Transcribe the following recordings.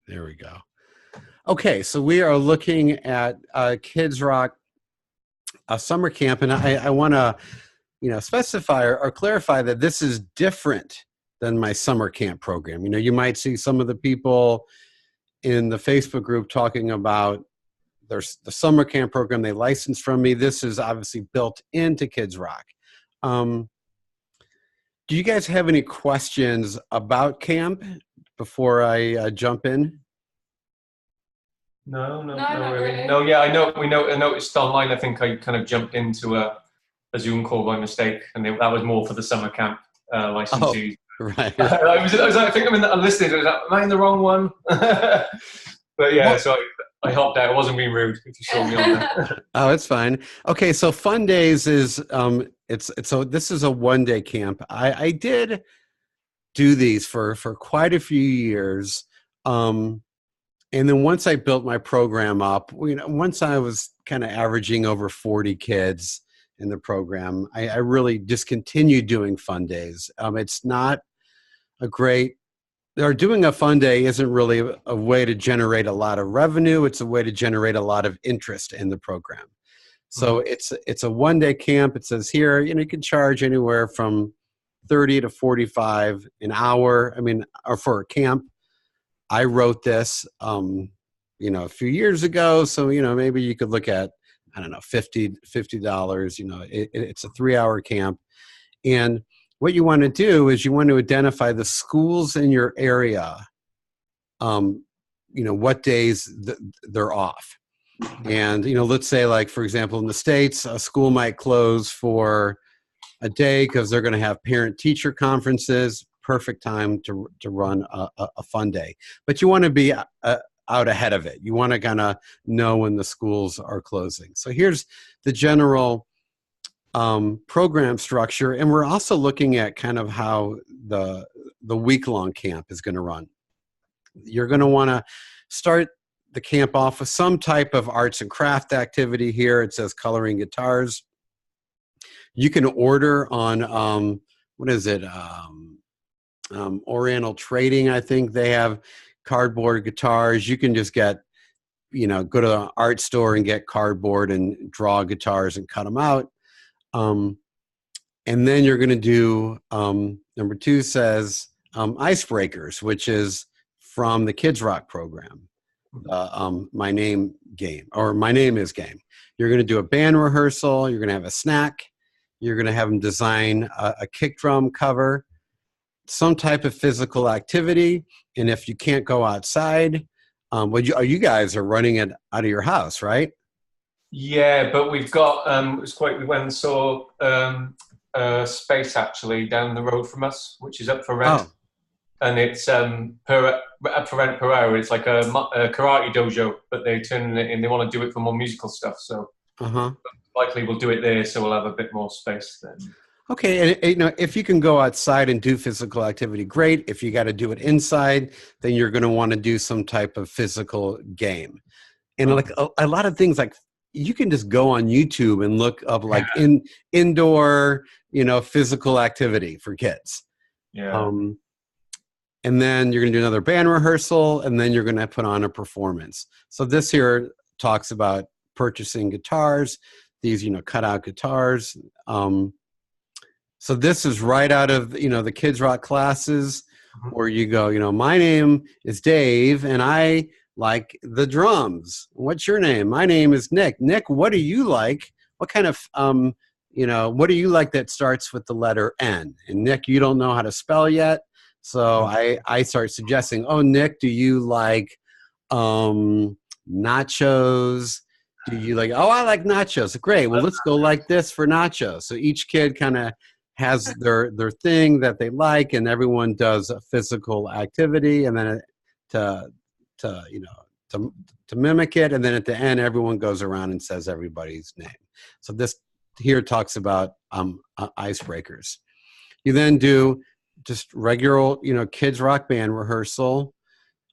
There we go. Okay, so we are looking at Kidzrock summer camp, and I want to, specify or clarify that this is different than my summer camp program. You might see some of the people in the Facebook group talking about the summer camp program they licensed from me. This is obviously built into Kidzrock. Do you guys have any questions about camp before I jump in? No, not really. really. No, yeah, I noticed online. I think I kind of jumped into a Zoom call by mistake, and that was more for the summer camp licensees. Oh, right. I think I'm listening. I was like, am I in the wrong one? But yeah, so I hopped out. I wasn't being rude if you saw me on there. Oh, it's fine. Okay, so Fun Days is so this is a one-day camp. I did do these for quite a few years. And then once I built my program up, once I was kind of averaging over 40 kids in the program, I really discontinued doing Fun Days. It's not a great, or doing a Fun Day isn't really a way to generate a lot of revenue. It's a way to generate a lot of interest in the program. So it's a one-day camp. It says here, you can charge anywhere from 30 to 45 an hour. Or for a camp. I wrote this, a few years ago. So, maybe you could look at, I don't know, $50. It's a 3-hour camp. And what you want to do is you want to identify the schools in your area, what days they're off. And, let's say, like, for example, in the States, a school might close for a day because they're going to have parent-teacher conferences. Perfect time to run a Fun Day. But you want to be out ahead of it. You want to kind of know when the schools are closing. So here's the general program structure. And we're also looking at kind of how the week-long camp is going to run. You're going to want to start the camp off with some type of arts and craft activity here. It says coloring guitars. You can order on, what is it? Oriental Trading, I think they have cardboard guitars. You can just get, go to an art store and get cardboard and draw guitars and cut them out. And then you're going to do, number 2 says icebreakers, which is from the Kidzrock program, My Name game, or My Name Is game. You're going to do a band rehearsal. You're going to have a snack. You're going to have them design a kick drum cover, some type of physical activity. And if you can't go outside, you guys are running it out of your house, right? Yeah, but we've got, we went and saw a space actually down the road from us, which is up for rent. Oh. And it's up for rent per hour. It's like a karate dojo, but they turn it in, they want to do it for more musical stuff. So likely we'll do it there, so we'll have a bit more space then. Okay, and if you can go outside and do physical activity, great. If you got to do it inside, then you're going to want to do some type of physical game. And like a lot of things, like you can just go on YouTube and look up like indoor, physical activity for kids. Yeah. And then you're going to do another band rehearsal, and then you're going to put on a performance. So this here talks about purchasing guitars, these, cutout guitars. So this is right out of, the Kidzrock classes where you go, my name is Dave and I like the drums. What's your name? My name is Nick. Nick, what do you like? What kind of, what do you like that starts with the letter N? And Nick, you don't know how to spell yet. So I start suggesting, oh, Nick, do you like nachos? Do you like, oh, I like nachos. Great. Well, let's go like this for nachos. So each kid kind of has their thing that they like, and everyone does a physical activity, and then to mimic it, and then at the end, everyone goes around and says everybody's name. So this here talks about icebreakers. You then do just regular, Kidzrock band rehearsal.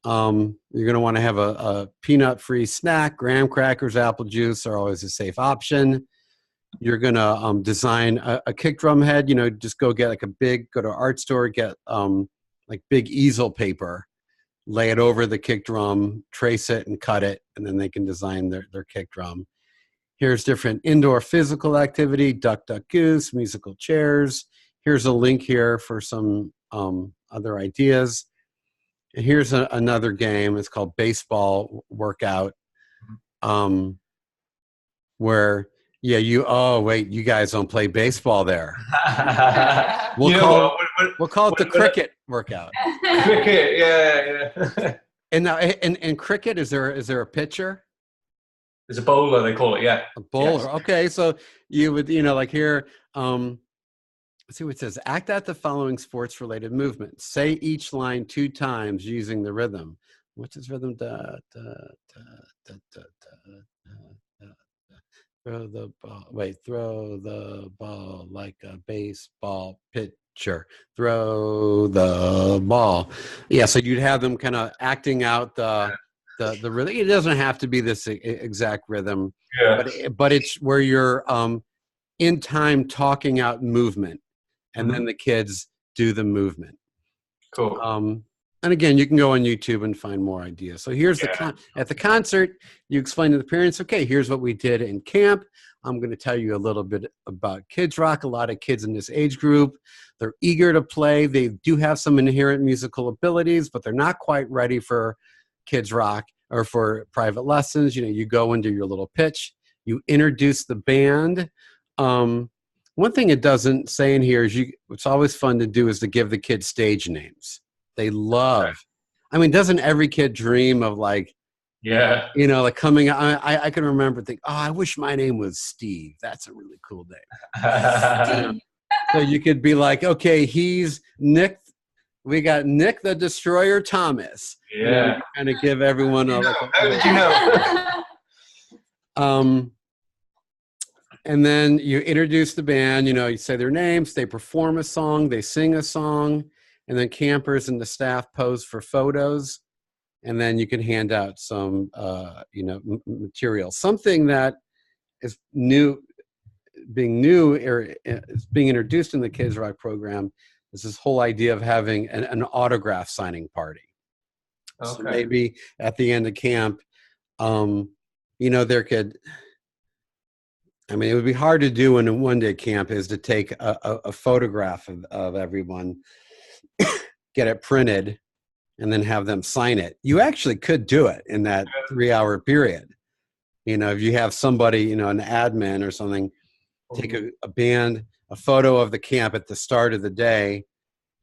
You're going to want to have a peanut-free snack. Graham crackers, apple juice are always a safe option. You're going to design a kick drum head. Just go get go to an art store, get like big easel paper, lay it over the kick drum, trace it and cut it, and then they can design their kick drum. Here's different indoor physical activity, duck, duck, goose, musical chairs. Here's a link here for some other ideas. And here's another game. It's called Baseball Workout, where, yeah, you guys don't play baseball there. We'll call it the cricket workout. Cricket, yeah. And now, in cricket, is there a pitcher? There's a bowler, they call it, yeah. A bowler. Yes. Okay, so you would, like here, let's see what it says. Act out the following sports-related movements. Say each line 2 times using the rhythm. What's his rhythm? Da, da, da, da, da, da, da. Throw the ball. Wait, throw the ball like a baseball pitcher. Throw the ball. Yeah, so you'd have them kind of acting out the rhythm. It doesn't have to be this exact rhythm, but it's where you're in time talking out movement, and then the kids do the movement. Cool. And again, you can go on YouTube and find more ideas. So here's at the concert, you explain to the parents, okay, here's what we did in camp. I'm going to tell you a little bit about Kidzrock. A lot of kids in this age group, they're eager to play. They do have some inherent musical abilities, but they're not quite ready for Kidzrock or for private lessons. You go into your little pitch, you introduce the band. One thing it doesn't say in here is what's always fun to do is to give the kids stage names. They love. I mean, doesn't every kid dream of like coming? I can remember thinking, I wish my name was Steve. That's a really cool name. So you could be like, okay, he's Nick. We got Nick the Destroyer Thomas. Yeah. Kind of give everyone a. How did you know? And then you introduce the band. You say their names. They perform a song. They sing a song. And then campers and the staff pose for photos, and then you can hand out some, material. Something that is being introduced in the Kidzrock program is this whole idea of having an autograph signing party. Okay. So maybe at the end of camp, there could. I mean, it would be hard to do in a one-day camp is to take a photograph of everyone. Get it printed and then have them sign it. You actually could do it in that 3-hour period. If you have somebody, an admin or something, take a photo of the camp at the start of the day,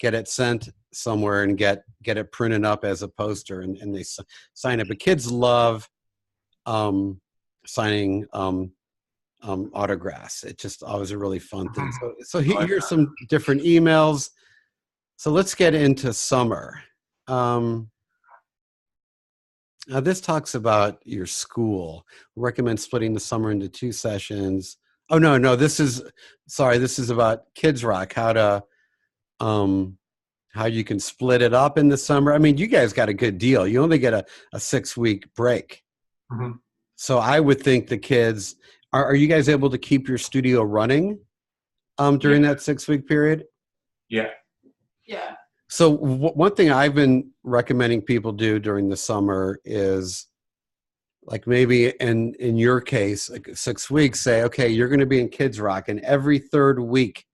get it sent somewhere and get it printed up as a poster and they sign it. But kids love signing autographs. It's just always a really fun thing. So here's some different emails. So let's get into summer. Now this talks about your school. We recommend splitting the summer into 2 sessions. Oh, no, this is about Kidzrock, how you can split it up in the summer. I mean, you guys got a good deal. You only get a 6-week break. Mm-hmm. So I would think the kids, are you guys able to keep your studio running during that 6-week period? Yeah. Yeah. So one thing I've been recommending people do during the summer is, like maybe in your case, like 6 weeks, say, okay, you're going to be in Kidzrock, and every 3rd week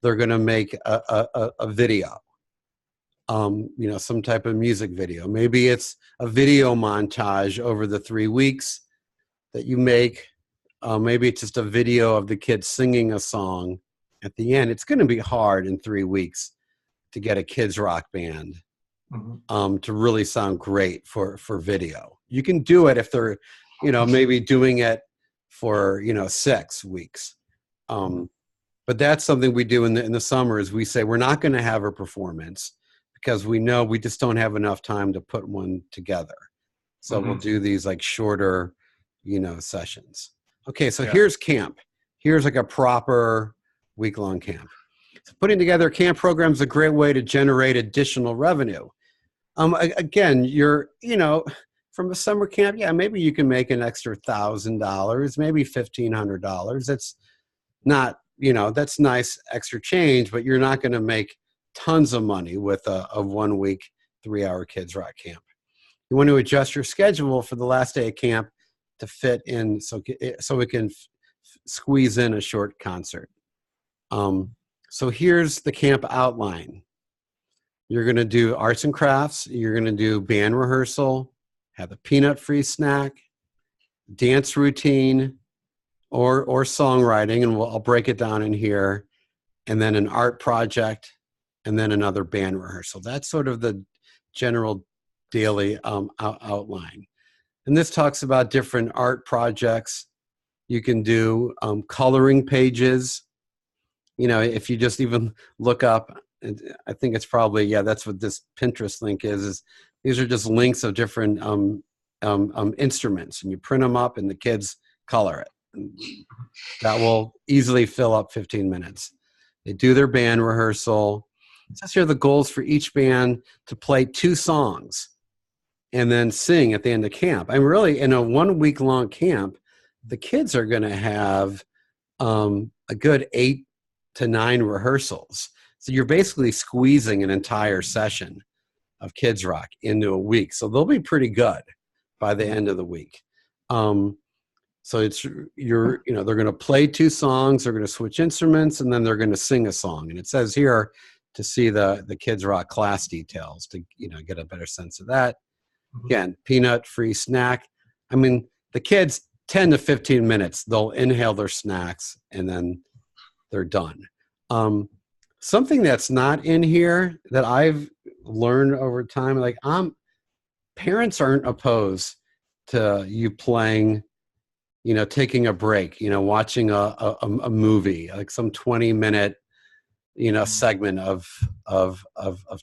they're going to make a video, some type of music video. Maybe it's a video montage over the 3 weeks that you make. Maybe it's just a video of the kids singing a song at the end. It's going to be hard in 3 weeks to get a Kidzrock band to really sound great for video. You can do it if they're, maybe doing it for, 6 weeks. But that's something we do in the summer is we say we're not going to have a performance because we know we just don't have enough time to put one together. So we'll do these like shorter, sessions. Okay, so here's camp. Here's like a proper week-long camp. So putting together a camp program is a great way to generate additional revenue. Again, from a summer camp, maybe you can make an extra $1,000, maybe $1,500. That's not, that's nice extra change, but you're not going to make tons of money with a 1-week 3-hour Kidzrock Camp. You want to adjust your schedule for the last day of camp to fit in, so we can squeeze in a short concert. So here's the camp outline. You're going to do arts and crafts. You're going to do band rehearsal, have a peanut-free snack, dance routine, or songwriting, and I'll break it down in here, and then an art project, and then another band rehearsal. That's sort of the general daily outline. And this talks about different art projects. You can do coloring pages. You know, if you just even look up, I think it's probably, yeah, that's what this Pinterest link is these are just links of different instruments, and you print them up and the kids color it. And that will easily fill up 15 minutes. They do their band rehearsal. It says here the goals for each band to play 2 songs and then sing at the end of camp. I'm really, in a 1-week-long camp, the kids are going to have a good 8 to 9 rehearsals. So you're basically squeezing an entire session of Kidzrock into a week. So they'll be pretty good by the end of the week. So they're going to play 2 songs, they're going to switch instruments, and then they're going to sing a song. And it says here to see the Kidzrock class details to, get a better sense of that. Again, peanut-free snack. I mean, the kids, 10 to 15 minutes, they'll inhale their snacks and then they're done. Something that's not in here that I've learned over time, like parents aren't opposed to you playing, taking a break, watching a movie, like some 20-minute, segment of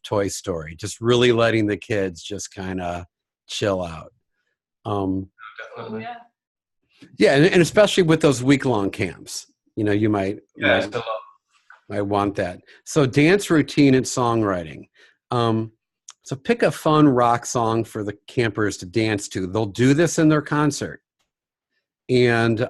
Toy Story, just really letting the kids just kind of chill out. Yeah, and especially with those week-long camps, you might want that. So dance routine and songwriting. So pick a fun rock song for the campers to dance to. They'll do this in their concert. And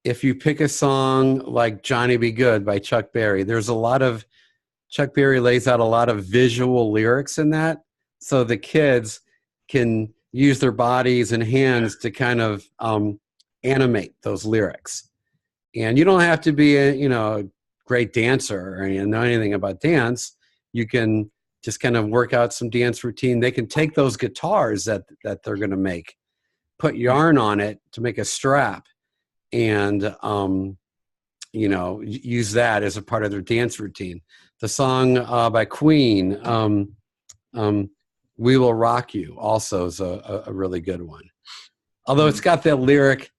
if you pick a song like Johnny Be Good by Chuck Berry, Chuck Berry lays out a lot of visual lyrics in that. So the kids can use their bodies and hands to kind of animate those lyrics. And you don't have to be a great dancer or know anything about dance. You can just kind of work out some dance routine. They can take those guitars that they're going to make, put yarn on it to make a strap, and use that as a part of their dance routine. The song by Queen, "We Will Rock You," also is a really good one. Although it's got that lyric,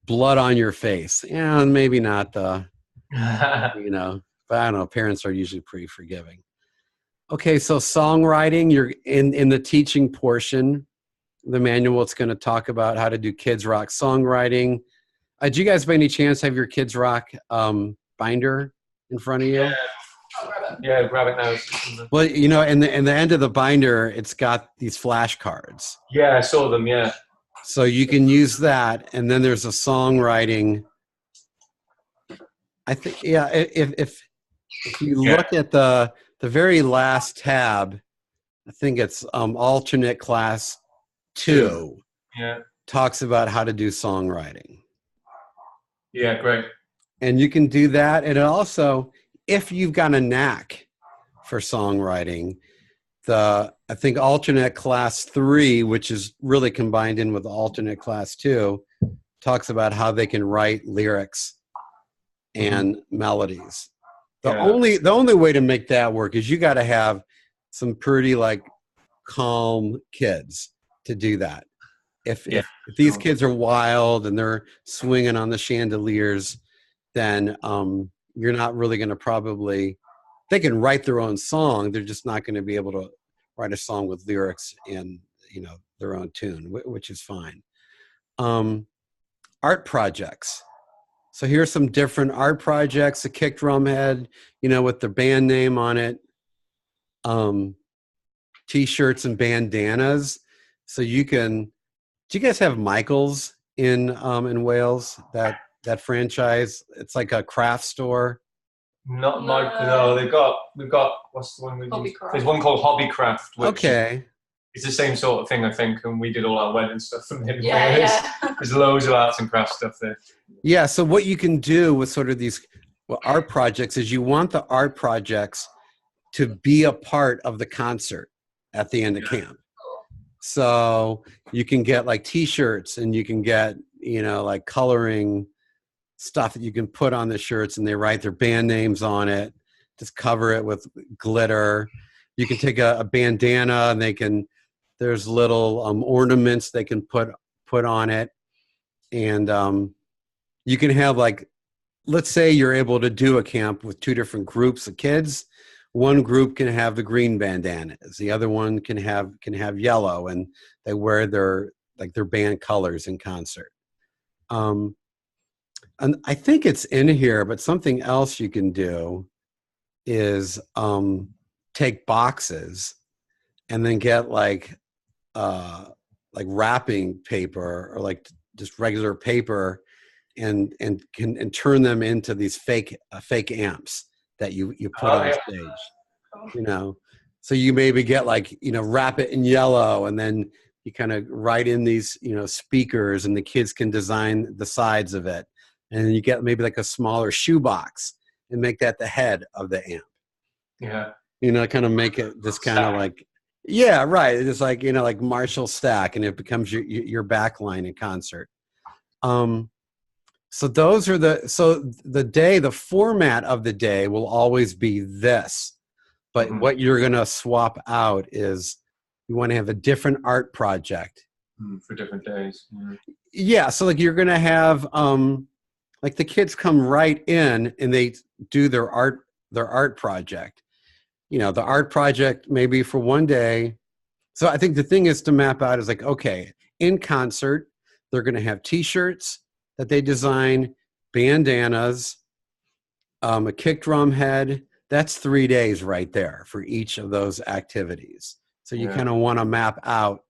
"Blood on Your Face." Yeah, maybe not the, but I don't know. Parents are usually pretty forgiving. Okay, so songwriting, you're in the teaching portion. The manual, it's going to talk about how to do Kidzrock songwriting. Do you guys by any chance have your Kidzrock binder in front of you? Yeah, grab it now. Well, in the end of the binder, it's got these flashcards. Yeah, I saw them, yeah. So you can use that, and then there's a songwriting. I think, yeah, if you look at the very last tab, I think it's alternate class 2. Yeah. Talks about how to do songwriting. Yeah, great. And you can do that. And also, if you've got a knack for songwriting, I think alternate class 3, which is really combined in with alternate class 2, talks about how they can write lyrics and melodies. The only way to make that work is you got to have some pretty calm kids to do that. If these kids are wild and they're swinging on the chandeliers, then you're not really going to they can write their own song. They're just not going to be able to write a song with lyrics in, their own tune, which is fine. Art projects. So here's some different art projects. A kick drum head, with the band name on it. T-shirts and bandanas. So do you guys have Michael's in Wales? That franchise? It's like a craft store. Not my. No, we've got. What's the one we use? There's one called Hobbycraft, which it's the same sort of thing, I think. And we did all our wedding stuff from there. Yeah. There's loads of arts and crafts stuff there. Yeah. So what you can do with sort of these art projects is you want the art projects to be a part of the concert at the end of camp. So you can get like T-shirts, and you can get, you know, like coloring stuff that you can put on the shirts, and they write their band names on it. Just cover it with glitter. You can take a bandana, and there's little ornaments they can put on it. And you can have, like, let's say you're able to do a camp with two different groups of kids. One group can have the green bandanas. The other one can have yellow, and they wear their band colors in concert. And I think it's in here, but something else you can do is take boxes and then get like wrapping paper, or like just regular paper, and turn them into these fake amps that you put on stage, you know. So you maybe get, like, you know, wrap it in yellow, and then you kind of write in these, you know, speakers, and the kids can design the sides of it. And you get maybe like a smaller shoebox and make that the head of the amp. Yeah. You know, kind of make it this kind of like, yeah, right. It's like, you know, like Marshall stack, and it becomes your backline in concert. So those are the format of the day will always be this, but what you're going to swap out is you want to have a different art project for different days. Yeah. So like you're going to have, like the kids come right in and they do their art project, you know, the art project maybe for one day. So I think the thing is to map out is like, okay, in concert, they're going to have T-shirts that they design, bandanas, a kick drum head. That's 3 days right there for each of those activities. So you kind of want to map out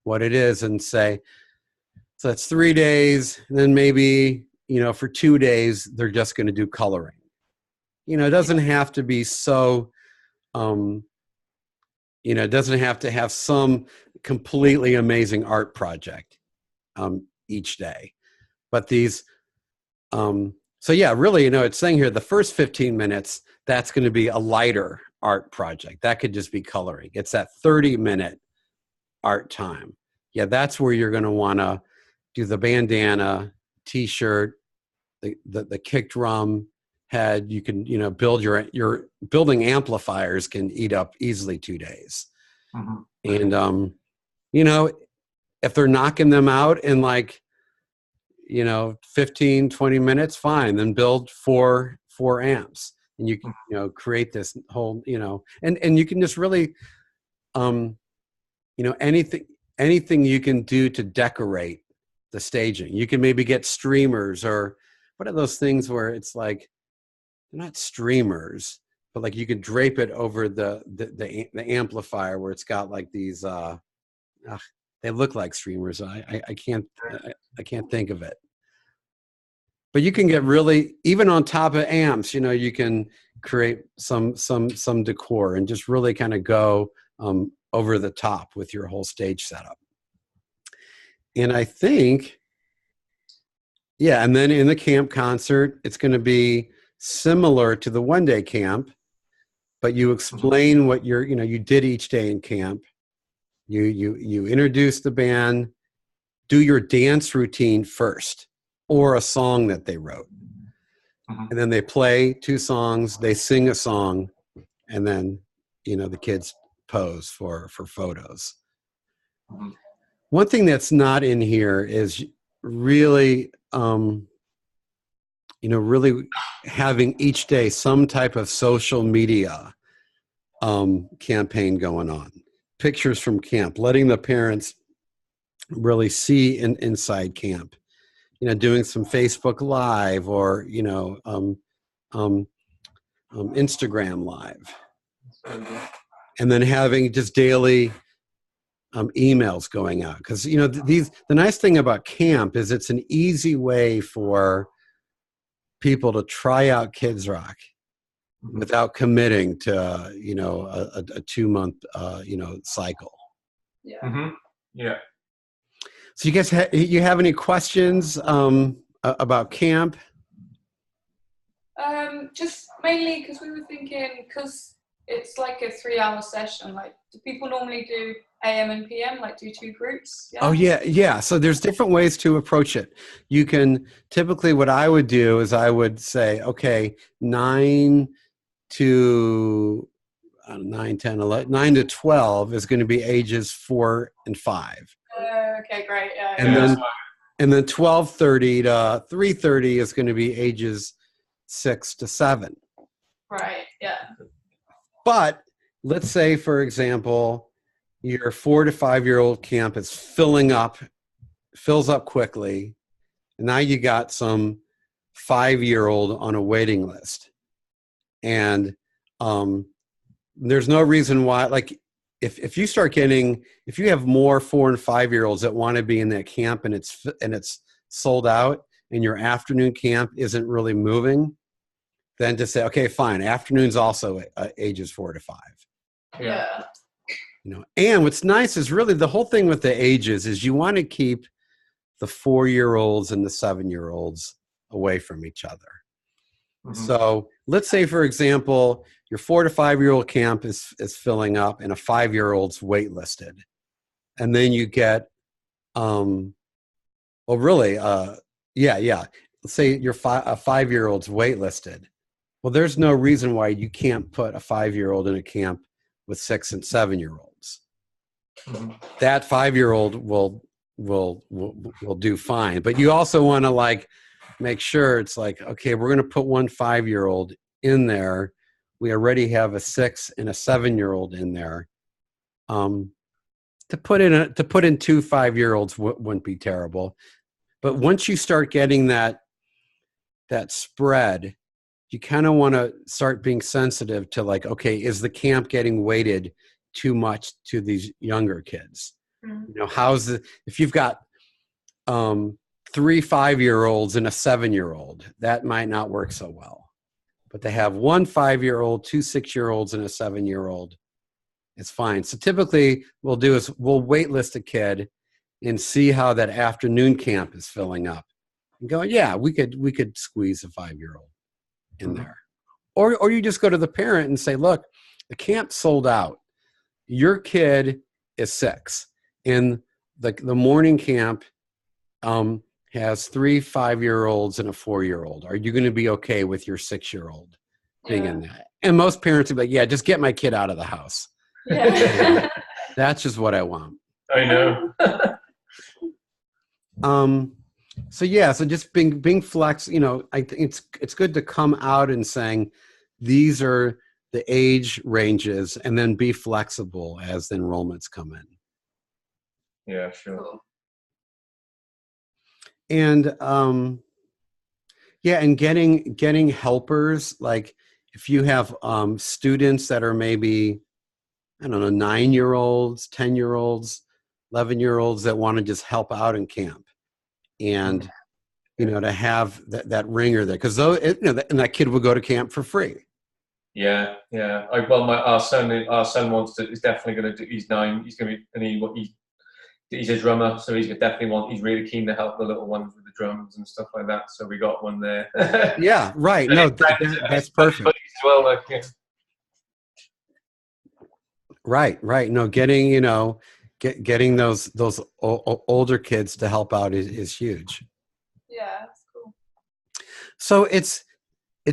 what it is and say, so that's 3 days. And then maybe, you know, for 2 days, they're just going to do coloring. You know, it doesn't have to be so, you know, it doesn't have to have some completely amazing art project each day. But these, so yeah, really, you know, it's saying here the first 15 minutes, that's going to be a lighter art project. That could just be coloring. It's that 30-minute art time. Yeah, that's where you're going to want to do the bandana, T-shirt, the kick drum head. You can, you know, build your building amplifiers can eat up easily 2 days. And, you know, if they're knocking them out in like, you know, 15, 20 minutes, fine. Then build four amps, and you can, you know, create this whole, you know, and you can just really, you know, anything you can do to decorate the staging. You can maybe get streamers, or what are those things where it's like, they're not streamers, but like you could drape it over the amplifier where it's got like these, they look like streamers. I can't think of it. But you can get really, even on top of amps, you know, you can create some decor and just really kind of go over the top with your whole stage setup. And I think, yeah, and then in the camp concert, it's going to be similar to the one-day camp, but you explain what you did each day in camp. You introduce the band, do your dance routine first, or a song that they wrote. And then they play 2 songs, they sing a song, and then, you know, the kids pose for photos. One thing that's not in here is really, you know, really having each day some type of social media campaign going on. Pictures from camp, letting the parents really see inside camp, you know, doing some Facebook Live, or, you know, Instagram Live, and then having just daily emails going out. Because, you know, the nice thing about camp is it's an easy way for people to try out Kidzrock without committing to, a 2-month, cycle. Yeah. Yeah. So you guys, you have any questions about camp? Just mainly because we were thinking, because it's like a 3-hour session, like, do people normally do AM and PM, like do 2 groups? Yeah? Oh, yeah. So there's different ways to approach it. You can, typically what I would do is I would say, okay, 9 to 9, 10, 11, 9 to 12 is going to be ages 4 and 5. Okay, great. Yeah, and then 12:30 to 3:30 is going to be ages 6 to 7. Right, yeah. But let's say, for example, your 4 to 5-year-old camp is fills up quickly. And now you got some 5-year-old on a waiting list. And there's no reason why, like, if you have more 4 and 5-year-olds that want to be in that camp and it's sold out and your afternoon camp isn't really moving, then to say, okay, fine, afternoons also ages 4 to 5. Yeah. And what's nice is really the whole thing with the ages is you want to keep the 4-year-olds and the 7-year-olds away from each other. So let's say, for example, your 4 to 5-year-old camp is filling up and a 5-year-old's waitlisted. And then you get, let's say a 5-year-old's waitlisted. Well, there's no reason why you can't put a 5-year-old in a camp with 6 and 7-year-olds. That 5-year-old will do fine. But you also want to make sure it's like, okay, we're going to put one 5-year-old in there. We already have a 6 and a 7-year-old in there. To put in 2 5-year-olds wouldn't be terrible. But once you start getting that spread, you kind of want to start being sensitive to okay, is the camp getting weighted too much to these younger kids? If you've got 3 5-year-olds and a 7-year-old, that might not work so well. But to have 1 5-year-old, 2 6-year-olds, and a 7-year-old, it's fine. So typically we'll waitlist a kid and see how that afternoon camp is filling up. And go, yeah, we could squeeze a 5-year-old in there. Or you just go to the parent and say, look, the camp sold out. Your kid is 6. And the morning camp has 3 5-year-olds and a 4-year-old. Are you going to be okay with your 6-year-old being in that? And most parents would be like, yeah, just get my kid out of the house. Yeah. That's just what I want. I know. So just being flex, I think it's good to come out and saying these are the age ranges and then be flexible as the enrollments come in. Yeah, sure. And and getting helpers, like if you have students that are maybe, I don't know, 9-year-olds, 10-year-olds, 11-year-olds that want to just help out in camp, and to have that ringer there, because and that kid will go to camp for free. Yeah. Our son is definitely going to do. He's 9. He's going to be, he's a drummer, so he's really keen to help the little ones with the drums and stuff like that. So we got one there. Yeah, right. No, that's perfect. As well, Right. No, getting those older kids to help out is huge. Yeah, that's cool. So it's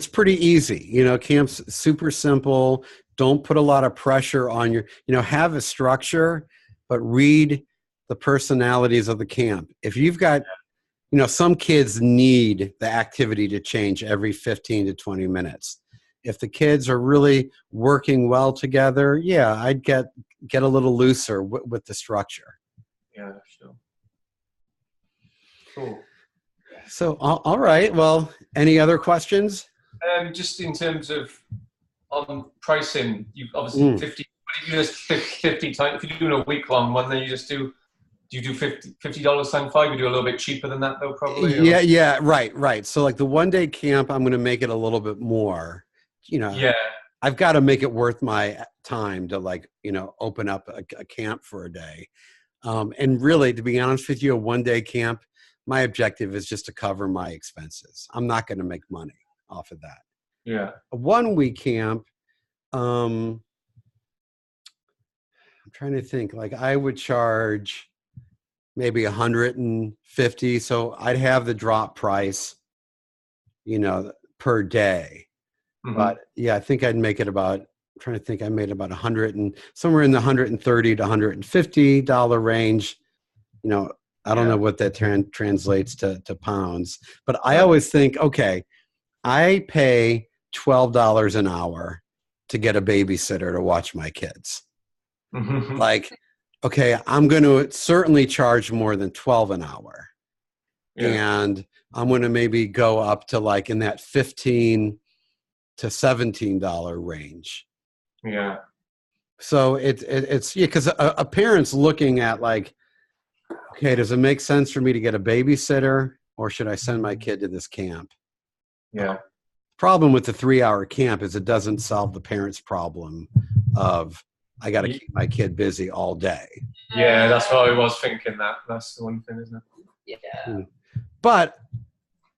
pretty easy. Camp's super simple. Don't put a lot of pressure on have a structure, but read the personalities of the camp. If you've got, some kids need the activity to change every 15 to 20 minutes. If the kids are really working well together, yeah, I'd get a little looser with the structure. Yeah, sure. Cool. So, all right. Well, any other questions? Just in terms of pricing, you obviously 50. You just 50 times. If you're doing a week long one, then you just do. Do you do $50 times 5? You do a little bit cheaper than that, though, probably. Or? Yeah. Right. So, like the 1-day camp, I'm going to make it a little bit more. you know, Yeah. I've got to make it worth my time to like, you know, open up a camp for a day. And really, to be honest with you, a one-day camp, my objective is just to cover my expenses. I'm not going to make money off of that. Yeah. A 1 week camp, I'm trying to think, like I would charge maybe 150. So I'd have the drop price, you know, per day. Mm-hmm. But yeah, I think I'd make it about, I'm trying to think, I made about 100 and somewhere in the $130 to $150 range. You know, I don't know what that translates to pounds, but I always think, okay, I pay $12 an hour to get a babysitter to watch my kids. Mm-hmm. Like, okay, I'm going to certainly charge more than 12 an hour. Yeah. And I'm going to maybe go up to like in that $15 to $17 range. Yeah. So it's yeah, because a parent's looking at like, okay, does it make sense for me to get a babysitter or should I send my kid to this camp? Yeah. Problem with the 3-hour camp is it doesn't solve the parent's problem of I got to keep my kid busy all day. Yeah, that's what I was thinking. That's the one thing, isn't it? Yeah. But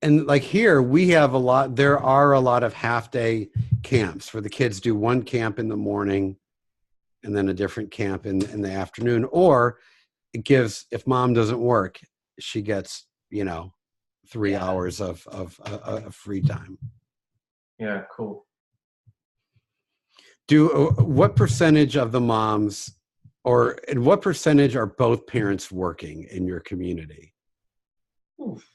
and like here we have there are a lot of half-day camps where the kids do one camp in the morning and then a different camp in the afternoon, or it gives, if mom doesn't work, she gets, you know, 3 hours of free time. Yeah, cool. What percentage of the moms, or and what percentage are both parents working in your community? Oof.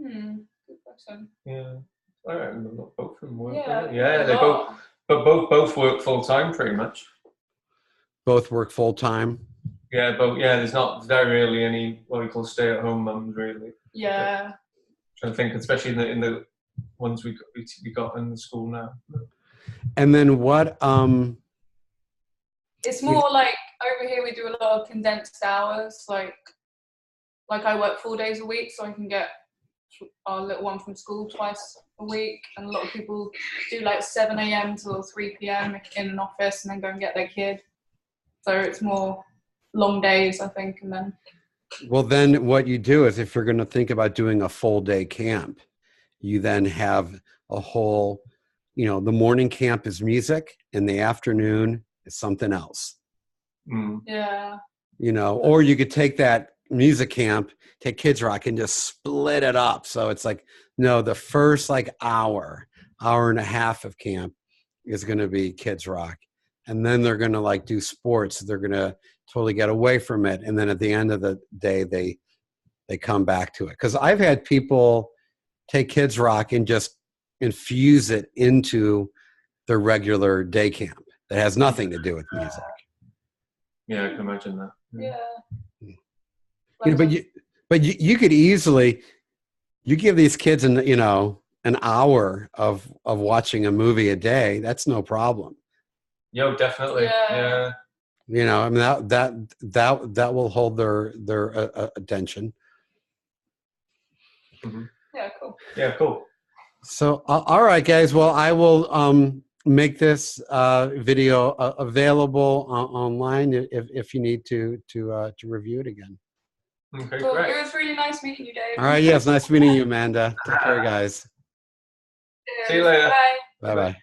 Good question. Yeah, I reckon both of them work. Yeah, they both work full time pretty much. Both work full time. Yeah, there's not very really any what we call stay at home mums really. Yeah. I'm trying to think, especially in the ones we got in the school now. And then what? It's more like over here we do a lot of condensed hours. Like I work 4 days a week, so I can get our little one from school twice a week. And a lot of people do like 7 a.m. till 3 p.m. in an office, and then go and get their kid. So it's more long days, I think, and then. Well, then what you do is, if you're going to think about doing a full day camp, you then have a whole, you know, the morning camp is music and the afternoon is something else. Yeah. You know, or you could take that music camp, take Kidzrock and just split it up. So it's like, no, the first like hour and a half of camp is going to be Kidzrock. And then they're going to like do sports. They're going to totally get away from it. And then at the end of the day, they come back to it. Because I've had people take Kidzrock and just infuse it into their regular day camp that has nothing to do with music. Yeah, I can imagine that. Yeah. You know, but you could easily, you give these kids an hour of watching a movie a day. That's no problem. Yo, definitely. Yeah. You know, I mean that will hold their attention. Mm-hmm. Yeah, cool. Yeah, cool. So, all right, guys. Well, I will make this video available online if you need to review it again. Okay, cool. great. It was really nice meeting you, Dave. All right. Yes, nice meeting you, Amanda. Take care, guys. Cheers. See you later. Bye. Bye-bye.